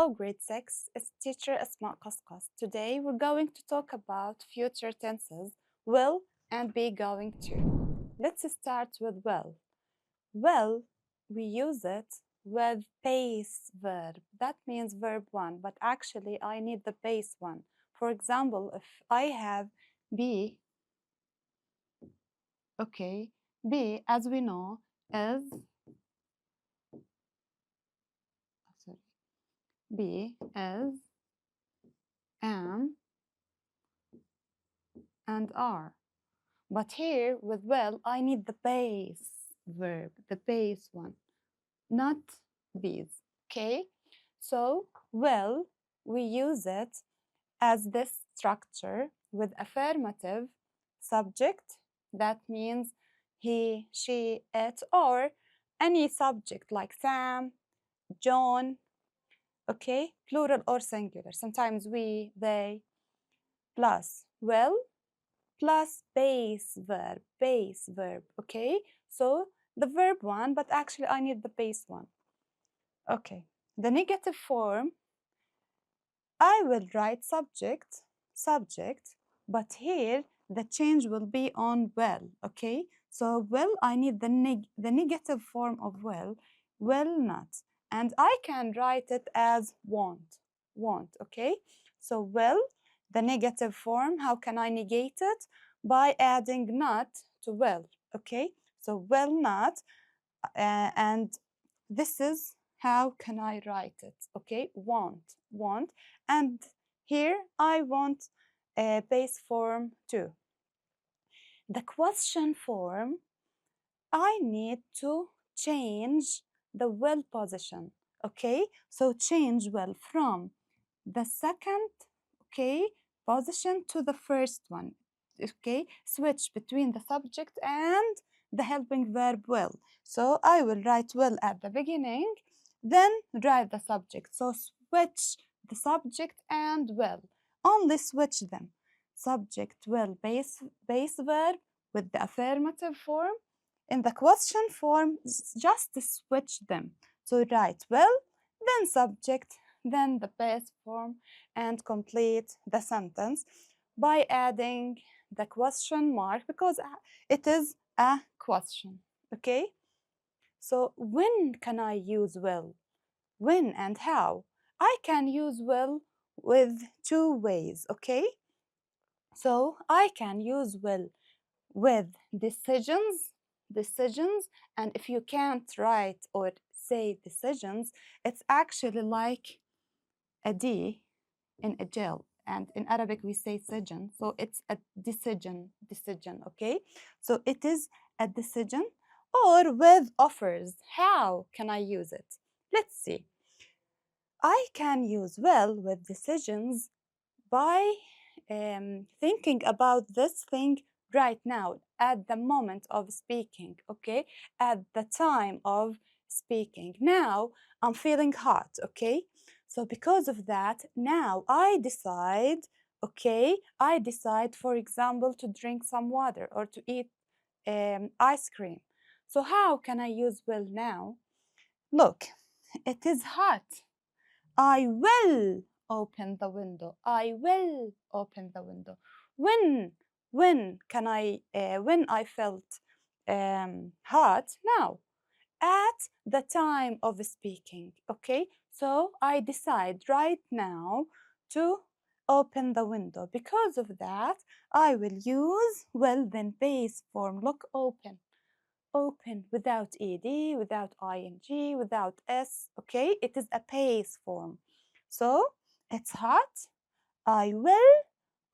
Hello, grade 6. It's teacher م.اسماء قصقص. Today we're going to talk about future tenses, will and be going to. Let's start with will. Will, we use it with base verb. That means verb 1, but actually I need the base one. For example, if I have be, okay, be, as we know, is, be, is, am, and are. But here with will, I need the base verb, the base one, not these, okay? So will, we use it as this structure with affirmative subject. That means he, she, it, or any subject like Sam, John, okay? Plural or singular. Sometimes we, they, plus will, plus base verb, okay? So the verb one, but actually I need the base one. Okay, the negative form, I will write subject, but here the change will be on will, okay? So will, I need the negative form of will not. And I can write it as want, okay? So will, the negative form, how can I negate it? By adding not to will, okay? So will not, and this is how can I write it, okay? Want, and here I want a base form too. The question form, I need to change the will position, okay? So change will from the second, okay, position to the first one, okay? Switch between the subject and the helping verb will. So I will write will at the beginning, then write the subject. So switch the subject and will. Only switch them. Subject, will, base verb with the affirmative form. In the question form, just switch them. So write will, then subject, then the base form, and complete the sentence by adding the question mark because it is a question, okay? So when can I use will? When and how? I can use will with two ways, okay? So I can use will with decisions, and if you can't write or say decisions, it's actually like a D in a jail, and in Arabic we say sijan, so it's a decision, okay? So it is a decision. Or with offers, how can I use it? Let's see. I can use will with decisions by thinking about this thing right now, at the moment of speaking, okay? At the time of speaking. Now I'm feeling hot, okay? So because of that, now I decide, okay? I decide, for example, to drink some water or to eat ice cream. So how can I use will now? Look, it is hot. I will open the window. I will open the window. When can I? When I felt hot? Now, at the time of speaking. Okay, so I decide right now to open the window. Because of that, I will use will then base form. Look, open. Open without ed, without ing, without s, okay? It is a base form. So it's hot. I will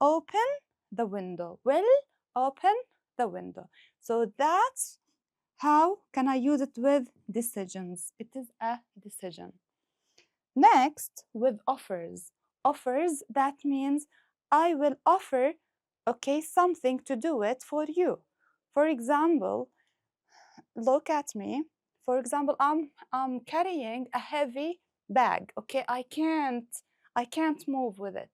open the window. Will open the window. So that's how can I use it with decisions. It is a decision. Next, with offers. Offers, that means I will offer, okay, something to do it for you. For example, look at me. For example, I'm carrying a heavy bag, okay? I can't move with it.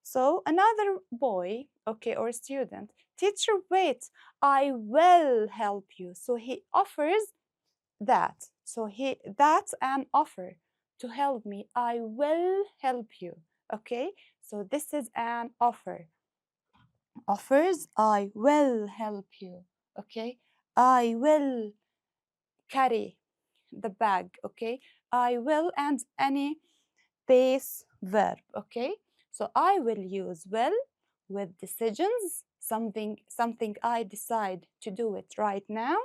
So another boy, okay, or student, teacher, wait, I will help you. So he offers that. So that's an offer. to help me. I will help you. Okay, so this is an offer. Offers, I will help you. Okay, I will carry the bag. Okay, I will, and any base verb. Okay, so I will use will with decisions, something I decide to do it right now,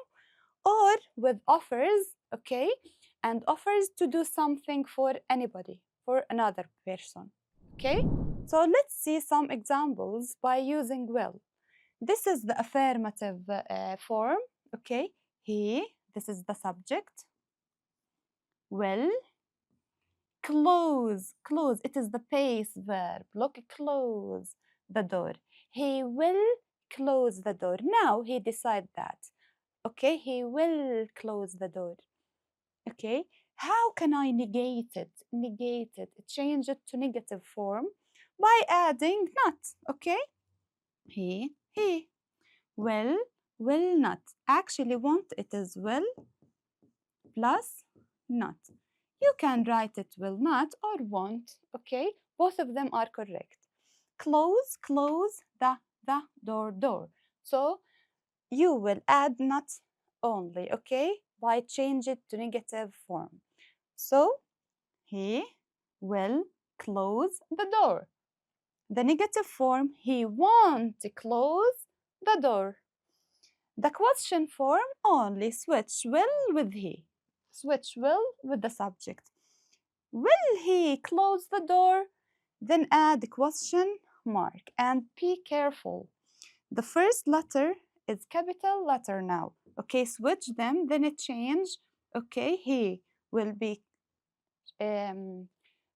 or with offers. Okay, and offers to do something for anybody, for another person. Okay, so let's see some examples by using will. This is the affirmative form. Okay, he, this is the subject. Will close, close, it is the base verb. Look, close the door. He will close the door. Now he decide that. Okay, he will close the door. Okay, how can I negate it? Negate it, change it to negative form by adding not. Okay, he will not. Actually, want, it is will plus not. You can write it will not or won't. Okay, both of them are correct. Close, close the door. So you will add not only, okay, by change it to negative form. So he will close the door. The negative form, he won't close the door. The question form, only switch will with he. Switch will with the subject. Will he close the door? Then add the question mark and be careful. The first letter is capital letter now. Okay, switch them, then it change. Okay, he will be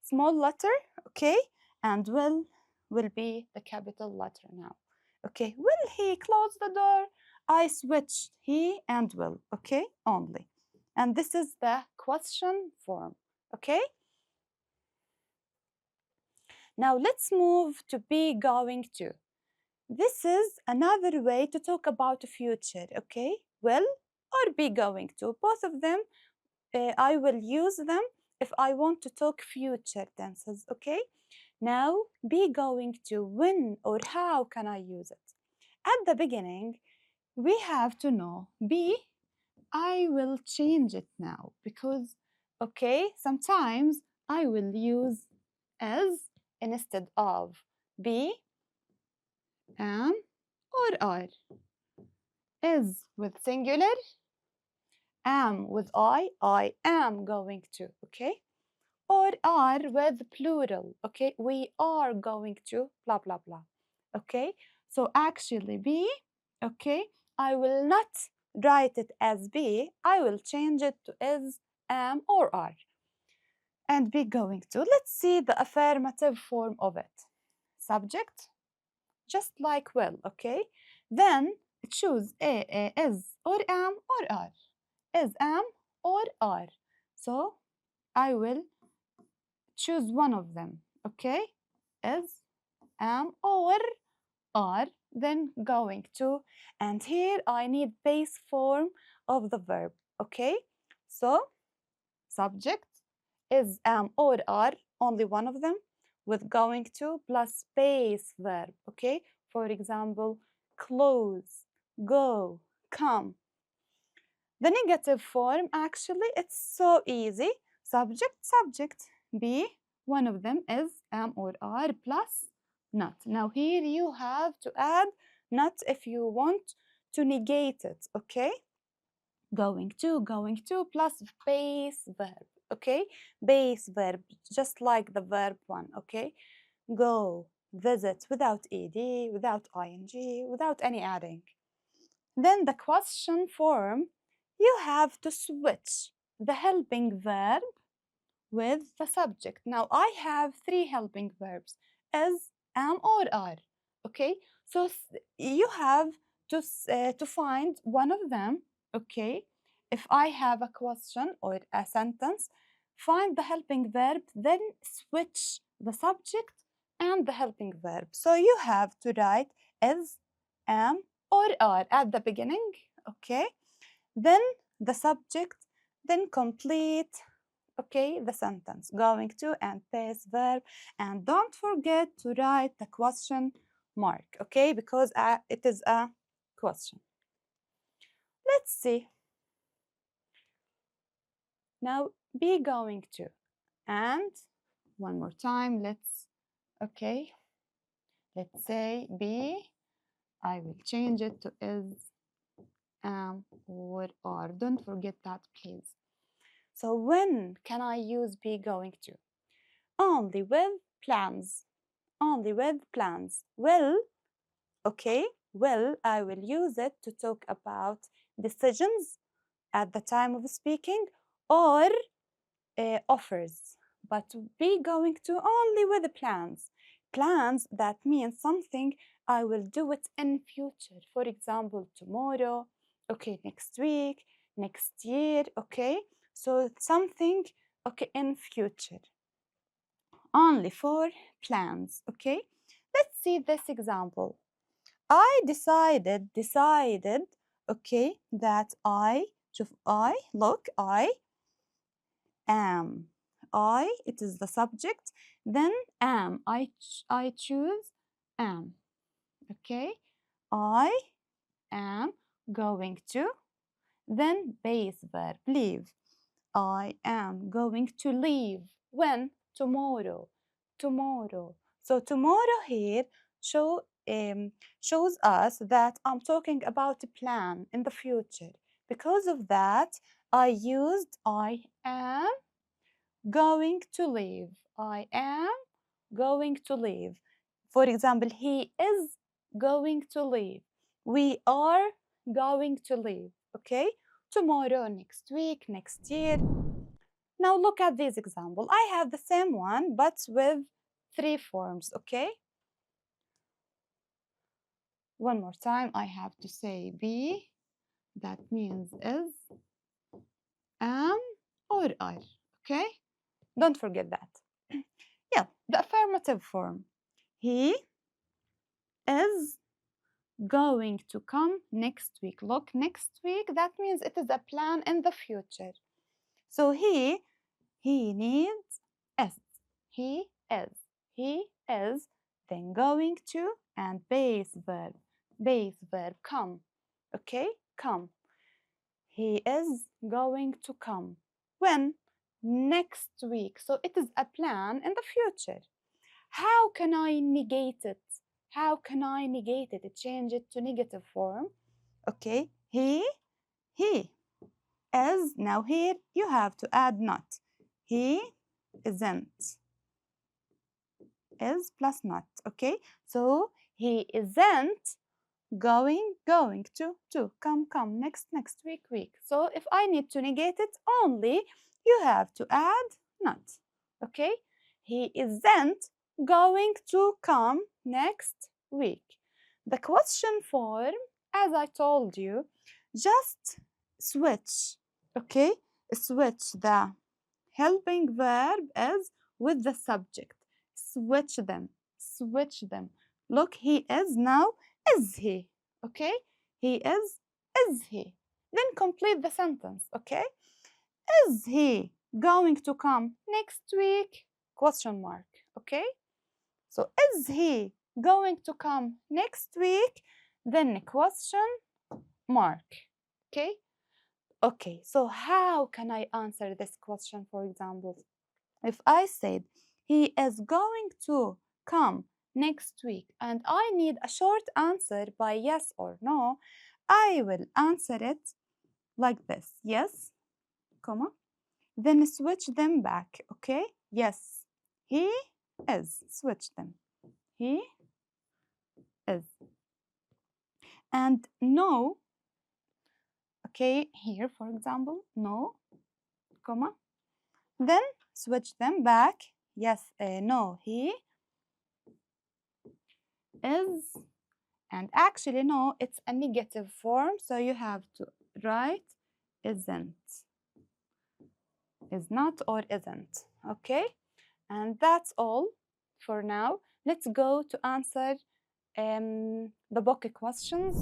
small letter, okay, and will be the capital letter now. Okay, will he close the door? I switched he and will, okay, only. And this is the question form, okay? Now let's move to be going to. This is another way to talk about the future, okay? Will or be going to. Both of them, I will use them if I want to talk future tenses, okay? Now, be going to, when or how can I use it? At the beginning, we have to know be. I will change it now because, okay, sometimes I will use as instead of be, am, or are. Is with singular, am with I am going to, okay? Or are with plural, okay? We are going to, blah, blah, blah, okay? So actually be, okay? I will not write it as be, I will change it to is, am, or are. And be going to. Let's see the affirmative form of it. Subject, just like will, okay? Then choose is, or am, or are. Is, am, or are. So I will choose one of them, okay? Is, am, or are, then going to. And here I need base form of the verb, okay? So subject, is, am, or are, only one of them, with going to plus base verb, okay? For example, close, go, come. The negative form, actually, it's so easy. Subject, subject, be, one of them is, am, or are, plus not. Now here you have to add not if you want to negate it, okay? Going to, plus base verb, okay? Base verb, just like the verb one, okay? Go, visit, without ed, without ing, without any adding. Then the question form, you have to switch the helping verb with the subject. Now I have three helping verbs, is, am, or are, okay? So you have to find one of them, okay? If I have a question or a sentence, find the helping verb, then switch the subject and the helping verb. So you have to write is, am, or are at the beginning, okay? Then the subject, then complete okay, the sentence. Going to and base verb. And don't forget to write the question mark, okay, because it is a question. Let's see. Now, be going to. And one more time, let's say be. I will change it to is, am, or are. Don't forget that, please. So when can I use be going to? Only with plans. Only with plans. Will, okay, will, I will use it to talk about decisions at the time of speaking or offers. But be going to only with the plans. Plans, that means something I will do it in future. For example, tomorrow, okay, next week, next year, okay. So something, okay, in future. Only for plans, okay. Let's see this example. I decided, okay, that I am. It is the subject. Then am. I choose am. Okay. I am going to. Then base verb, leave. I am going to leave. When? Tomorrow. Tomorrow. So tomorrow here shows us that I'm talking about a plan in the future. Because of that, I used I am going to leave. I am going to leave. For example, he is going to leave. We are going to leave. Okay? Tomorrow, next week, next year. Now look at this example. I have the same one, but with 3 forms. Okay? One more time, I have to say be. That means is, am, or are. Okay? Don't forget that. Yeah, the affirmative form. He is going to come next week. Look, next week, that means it is a plan in the future. So he needs is. He is, then going to, and base verb come. Okay, come. He is going to come. When? Next week. So it is a plan in the future. How can I negate it? How can I negate it? Change it to negative form. Okay, he is. Now here you have to add not. He isn't. Is plus not. Okay, so he isn't going to come next week. So if I need to negate it, only you have to add not. Okay, he isn't going to come next week. The question form, as I told you, just switch. Okay, switch the helping verb is with the subject. Switch them. Look, he is now. Is he? Okay? He is he? Then complete the sentence, okay? Is he going to come next week? Question mark, okay? So, is he going to come next week? Then question mark, okay? Okay, so how can I answer this question, for example? If I said, he is going to come next week, and I need a short answer by yes or no, I will answer it like this. Yes, comma. Then switch them back, okay? Yes, he is. Switch them. He is. And no, okay, here, for example, no, comma. Then switch them back. Yes, no, he is. And actually, no, it's a negative form, so you have to write isn't. Is not or isn't, okay? And that's all for now. Let's go to answer the book questions.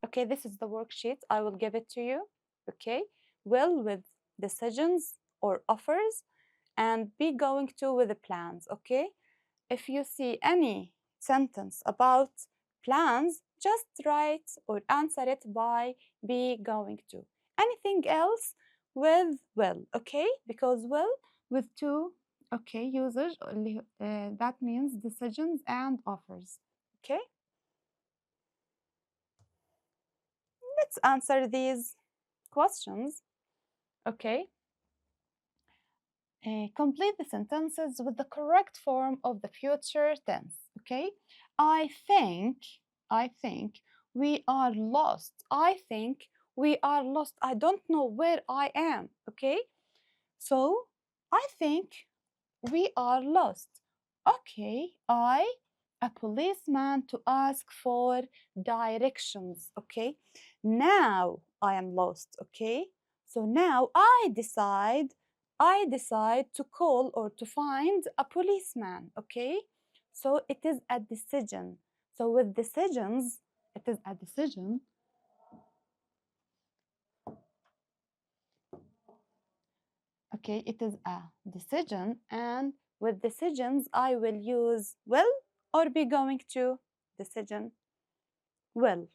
Okay, this is the worksheet. I will give it to you, okay? Will with decisions or offers, and be going to with the plans, okay? If you see any sentence about plans, just write or answer it by be going to. Anything else with will, okay? Because will with two, okay, users, that means decisions and offers, okay? Let's answer these questions, okay? Complete the sentences with the correct form of the future tense, okay? I think, I think we are lost. I think we are lost. I don't know where I am, okay? So, I think we are lost. Okay, a policeman to ask for directions, okay? Now I am lost, okay? So now I decide to call or to find a policeman, okay? So it is a decision. So with decisions, it is a decision. Okay, it is a decision, and with decisions, I will use will or be going to. Decision, will.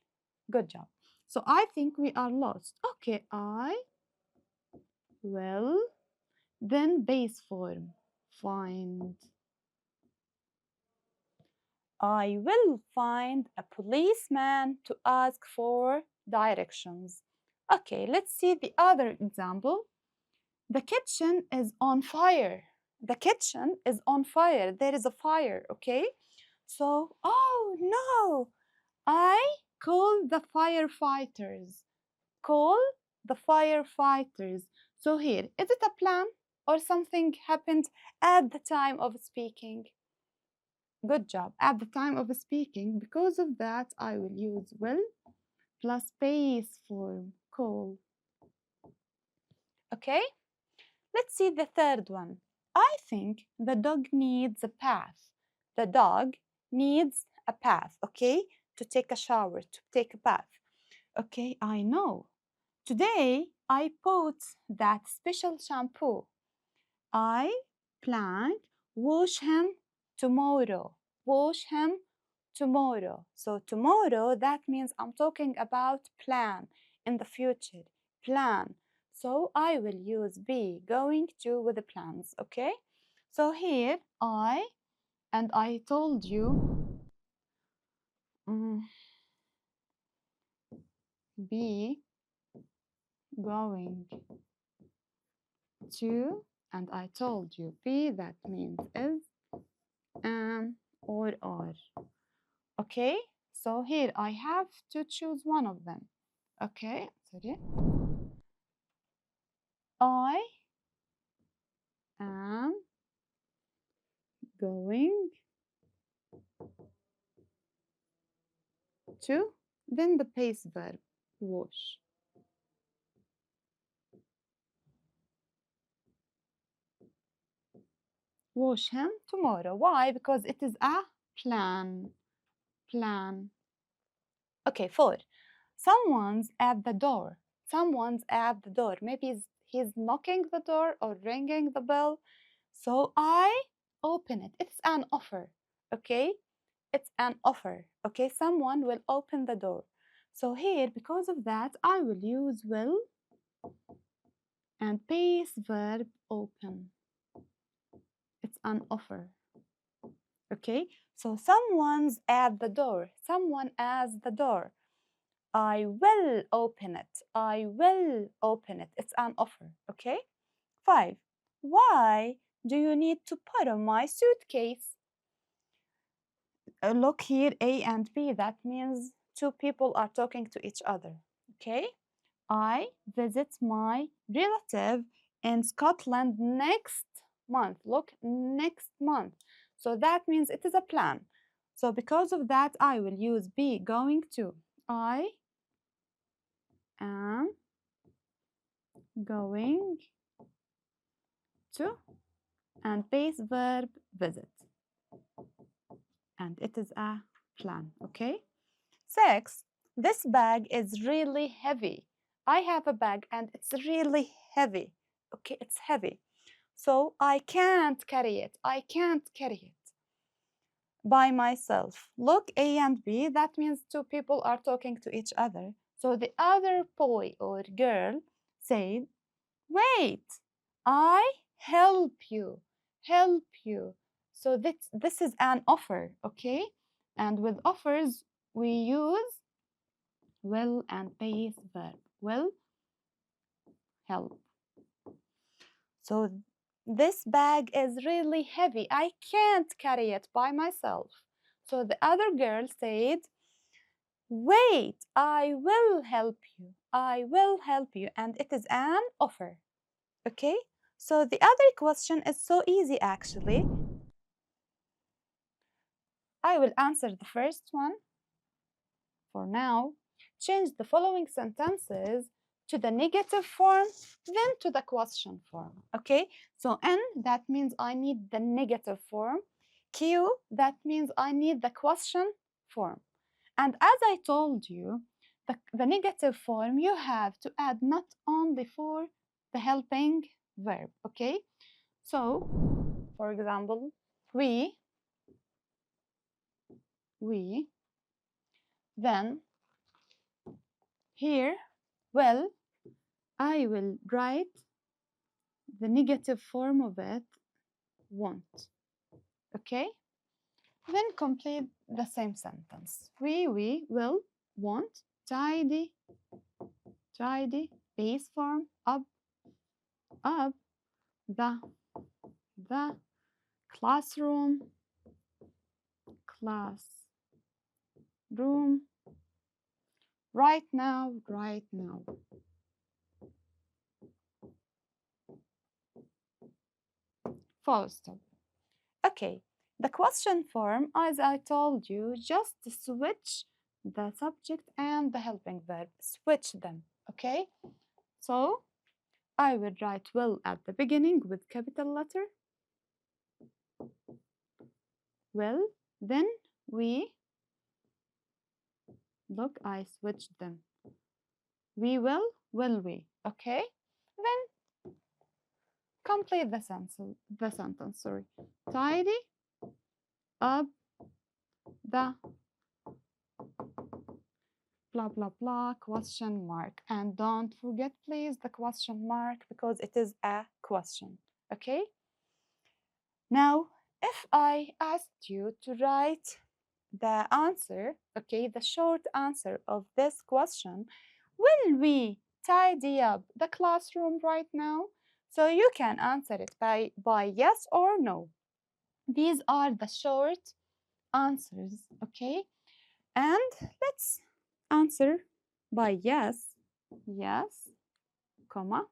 Good job. So I think we are lost. Okay, I will, then base form, find. I will find a policeman to ask for directions. Okay, let's see the other example. The kitchen is on fire. The kitchen is on fire. There is a fire, okay? So, oh no, I call the firefighters. Call the firefighters. So here, is it a plan or something happened at the time of speaking? Good job. At the time of speaking, because of that, I will use will plus base form, call. Okay? Let's see the third one. I think the dog needs a bath. The dog needs a bath, okay? To take a shower, to take a bath. Okay, I know. Today, I bought that special shampoo. I plan wash him tomorrow. Wash him tomorrow. So tomorrow, that means I'm talking about plan in the future. Plan. So I will use be going to with the plans, okay? So here I told you be going to, and I told you be, that means is, or are. Okay, so here I have to choose one of them. Okay, sorry. I am going to, then the base verb, wash. Wash him tomorrow. Why? Because it is a plan. Plan. Okay, 4. Someone's at the door. Someone's at the door. Maybe he's knocking the door or ringing the bell. So I open it. It's an offer. Okay? It's an offer. Okay? Someone will open the door. So here, because of that, I will use will and base verb open. It's an offer. Okay? So someone's at the door. Someone at the door. I will open it. I will open it. It's an offer. Okay? 5. Why do you need to put on my suitcase? Look here, A and B. That means two people are talking to each other. Okay? I visit my relative in Scotland next month. Look, next month. So that means it is a plan. So because of that, I will use be going to. I am going to, and base verb visit. And it is a plan, okay? 6. This bag is really heavy. I have a bag and it's really heavy. Okay, it's heavy. So I can't carry it. I can't carry it by myself. Look, A and B, that means two people are talking to each other. So the other boy or girl said, wait, I help you, help you. So this is an offer, okay? And with offers, we use will and base verb. Will, help. So this bag is really heavy. I can't carry it by myself. So the other girl said, wait, I will help you. I will help you. And it is an offer. Okay? So the other question is so easy actually. I will answer the first one for now. Change the following sentences to the negative form, then to the question form. Okay? So N, that means I need the negative form. Q, that means I need the question form. And as I told you, the negative form you have to add not only for the helping verb, okay? So, for example, we, then here, well, I will write the negative form of it, want, okay? Then complete the same sentence. We will, want, tidy, base form, up, the classroom, right now. Full stop. Okay, the question form, as I told you, just switch the subject and the helping verb. Switch them, okay? So I would write will at the beginning with capital letter. Will, then we, look, I switched them. We will we, okay? Then complete the sentence, sorry. Tidy up the blah, blah, blah, question mark. And don't forget, please, the question mark because it is a question, okay? Now, if I asked you to write the answer, okay, the short answer of this question, will we tidy up the classroom right now? So you can answer it by yes or no. These are the short answers, okay? And let's answer by yes, comma,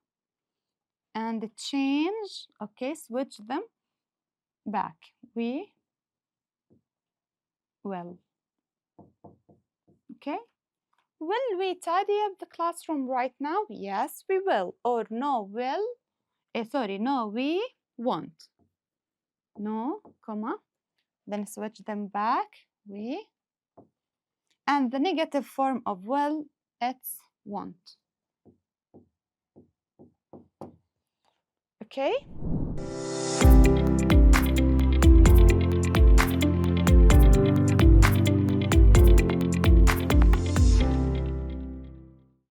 and change, okay, switch them back. We will, okay? Will we tidy up the classroom right now? Yes, we will. Or no, no, we won't. No, comma, then switch them back. We. And the negative form of will, it's won't. Okay?